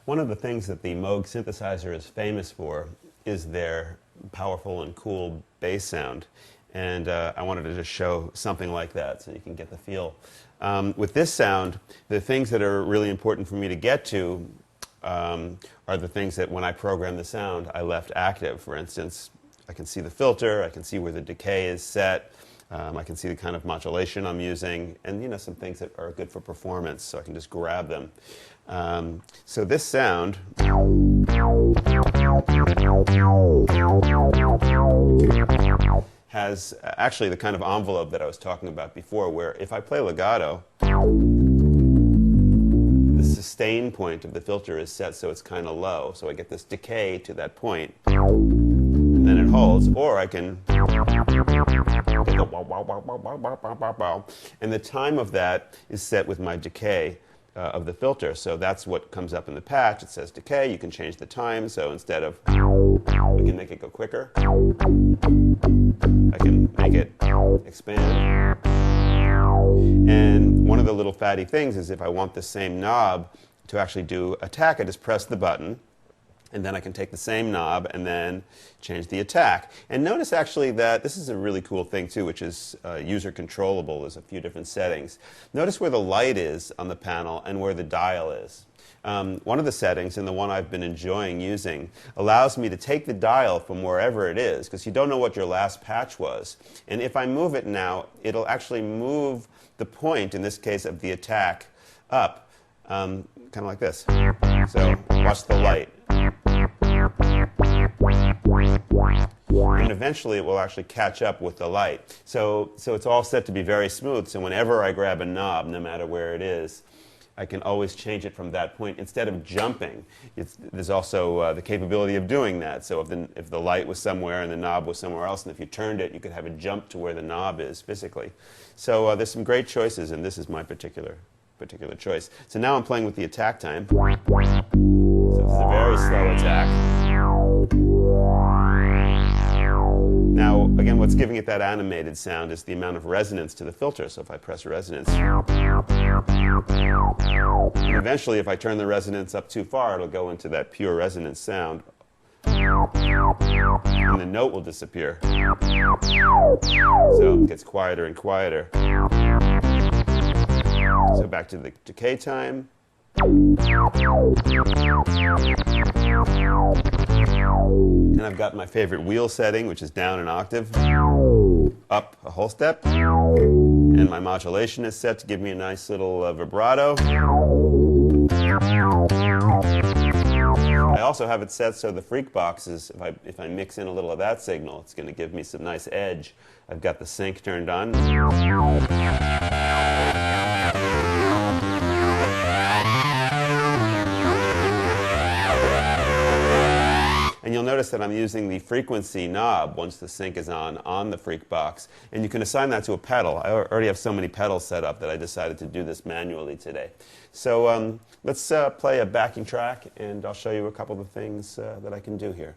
One of the things that the Moog synthesizer is famous for is their powerful and cool bass sound. And I wanted to just show something like that so you can get the feel. With this sound, the things that are really important for me to get to are the things that when I program the sound, I left active. For instance, I can see the filter, I can see where the decay is set, I can see the kind of modulation I'm using, and some things that are good for performance, so I can just grab them. So this sound has actually the kind of envelope that I was talking about before, where if I play legato, the sustain point of the filter is set so it's kind of low, so I get this decay to that point, and then it holds, or I can and the time of that is set with my decay of the filter. So that's what comes up in the patch. It says decay. You can change the time. So instead of, we can make it go quicker. I can make it expand. And one of the little Phatty things is if I want the same knob to actually do attack, I just press the button. And then I can take the same knob and then change the attack. And notice actually that this is a really cool thing too, which is user controllable. There's a few different settings. Notice where the light is on the panel and where the dial is. One of the settings, and the one I've been enjoying using, allows me to take the dial from wherever it is, because you don't know what your last patch was. And if I move it now, it'll actually move the point, in this case of the attack, up, kind of like this. So watch the light. And eventually it will actually catch up with the light. So it's all set to be very smooth, so whenever I grab a knob, no matter where it is, I can always change it from that point. Instead of jumping, there's also the capability of doing that. So if the light was somewhere and the knob was somewhere else, and if you turned it, you could have a jump to where the knob is physically. So there's some great choices, and this is my particular choice. So now I'm playing with the attack time. So this is a very slow attack. Now, again, what's giving it that animated sound is the amount of resonance to the filter. So if I press resonance, and eventually if I turn the resonance up too far, it'll go into that pure resonance sound. And the note will disappear. So it gets quieter and quieter. So back to the decay time. And I've got my favorite wheel setting, which is down an octave, up a whole step, and my modulation is set to give me a nice little vibrato. I also have it set so the freak boxes, if I mix in a little of that signal, it's going to give me some nice edge. I've got the sync turned on. And you'll notice that I'm using the frequency knob once the sync is on the freak box. And you can assign that to a pedal. I already have so many pedals set up that I decided to do this manually today. So let's play a backing track, and I'll show you a couple of the things that I can do here.